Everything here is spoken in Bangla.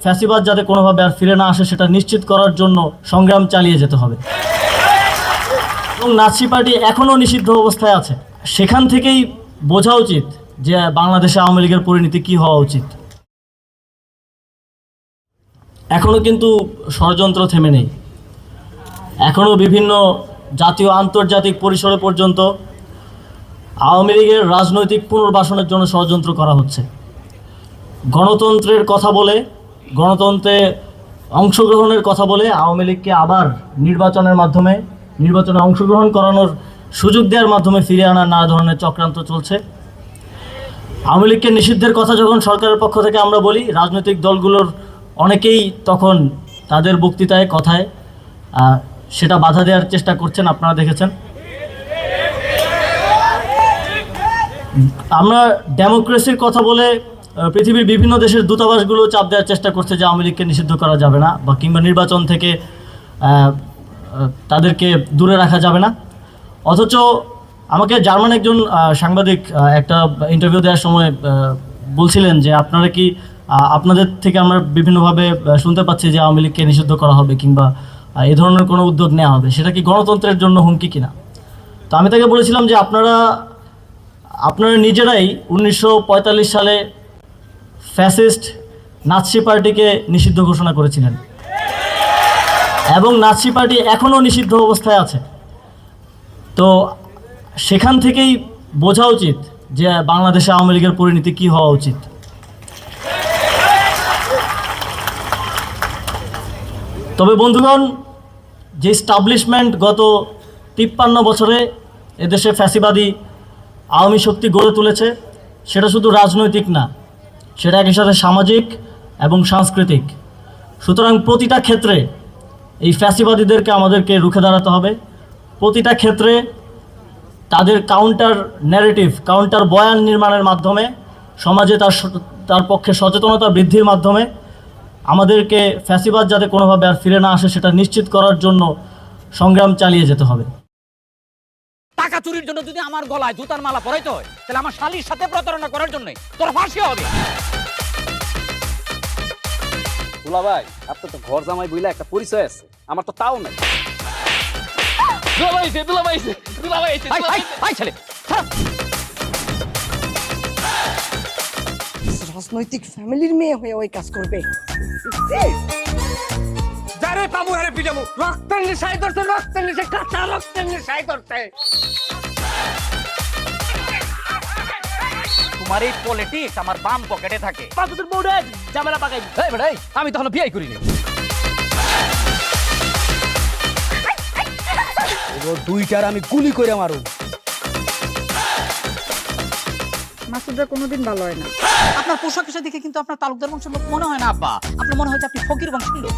ফ্যাসিবাদ যাতে কোনোভাবে আর ফিরে না আসে সেটা নিশ্চিত করার জন্য সংগ্রাম চালিয়ে যেতে হবে। এবং নাৎসি পার্টি এখনও নিষিদ্ধ অবস্থায় আছে। সেখান থেকেই বোঝা উচিত যে বাংলাদেশে আওয়ামী লীগের পরিণতি কী হওয়া উচিত। এখনও কিন্তু ষড়যন্ত্র থেমে নেই। এখনও বিভিন্ন জাতীয় আন্তর্জাতিক পরিসরে পর্যন্ত আওয়ামী লীগের রাজনৈতিক পুনর্বাসনের জন্য ষড়যন্ত্র করা হচ্ছে। গণতন্ত্রের কথা বলে, গণতন্ত্রে অংশগ্রহণের কথা বলে আওয়ামী লীগকে আবার নির্বাচনে অংশগ্রহণ করানোর সুযোগ দেওয়ার মাধ্যমে ফিরে আনার নানা ধরনের চক্রান্ত চলছে। আওয়ামী লীগকে নিষিদ্ধের কথা যখন সরকারের পক্ষ থেকে আমরা বলি, রাজনৈতিক দলগুলোর অনেকেই তখন তাদের বক্তৃতায় কথায় সেটা বাধা দেওয়ার চেষ্টা করছেন, আপনারা দেখেছেন। আমরা ডেমোক্রেসির কথা বলে পৃথিবীর বিভিন্ন দেশের দূতাবাসগুলো চাপ দেওয়ার চেষ্টা করছে যে আওয়ামী লীগকে নিষিদ্ধ করা যাবে না বা কিংবা নির্বাচন থেকে তাদেরকে দূরে রাখা যাবে না। অথচ আমাকে জার্মান একজন সাংবাদিক একটা ইন্টারভিউ দেওয়ার সময় বলছিলেন যে আপনারা কি আপনাদের থেকে আমরা বিভিন্নভাবে শুনতে পাচ্ছি যে আওয়ামী লীগকে নিষিদ্ধ করা হবে কিংবা এ ধরনের কোনো উদ্যোগ নেওয়া হবে, সেটা কি গণতন্ত্রের জন্য হুমকি কিনা। তো আমি তাকে বলেছিলাম যে আপনারা নিজেরাই 1945 সালে ফ্যাসিস্ট নাৎসি পার্টিকে নিষিদ্ধ ঘোষণা করেছিলেন এবং নাৎসি পার্টি এখনও নিষিদ্ধ অবস্থায় আছে। তো সেখান থেকেই বোঝা উচিত যে বাংলাদেশে আওয়ামী লীগের পরিণতি কী হওয়া উচিত। তবে বন্ধুগণ, যে স্টাবলিশমেন্ট গত 53 বছরে এদেশে ফ্যাসিবাদী আওয়ামী শক্তি গড়ে তুলেছে, সেটা শুধু রাজনৈতিক না, সেটা একই সাথে সামাজিক এবং সাংস্কৃতিক। সুতরাং প্রতিটা ক্ষেত্রে এই ফ্যাসিবাদীদেরকে আমাদেরকে রুখে দাঁড়াতে হবে। প্রতিটা ক্ষেত্রে তাদের কাউন্টার ন্যারেটিভ, কাউন্টার বয়ান নির্মাণের মাধ্যমে সমাজে তার পক্ষে সচেতনতা বৃদ্ধির মাধ্যমে আমাদেরকে ফ্যাসিবাদ যাতে কোনোভাবে আর ফিরে না আসে সেটা নিশ্চিত করার জন্য সংগ্রাম চালিয়ে যেতে হবে। টাকা চুরির জন্য যদি আমার গলায় জুতার মালা পরাইতে হয়, তাহলে আমার শালীর সাথে প্রতারণা করার জন্য তোর ফাঁসি হবে। দুলা ভাই, আপনার তো ঘর জামাই বইলা একটা পরিচয় আছে, আমার তো তাও নাই। রাজনৈতিক ফ্যামিলির মেয়ে হয়ে ওই কাজ করবে। যারে পাবো আরে পিটাবো, রক্তের নেশায় ধরছে, রক্তের নেশায়, কাঁচা রক্তের নেশায় ধরছে। তোমার এই পলিটিক্স আমার বাম পকেটে থাকে। পাকুদের বউরে ঝামেলা পাকাই। এই বেটাই, আমি তখন বিয়ে করিনি। দুইটার আমি গুলি করে মারু। মাসুদরা কোনোদিন ভালো হয় না। আপনার পোশাক আশাক দেখে কিন্তু আপনার তালুকদার বংশের লোক মনে হয় না আব্বা, আপনার মনে হয় যে আপনি ফকির বংশের লোক।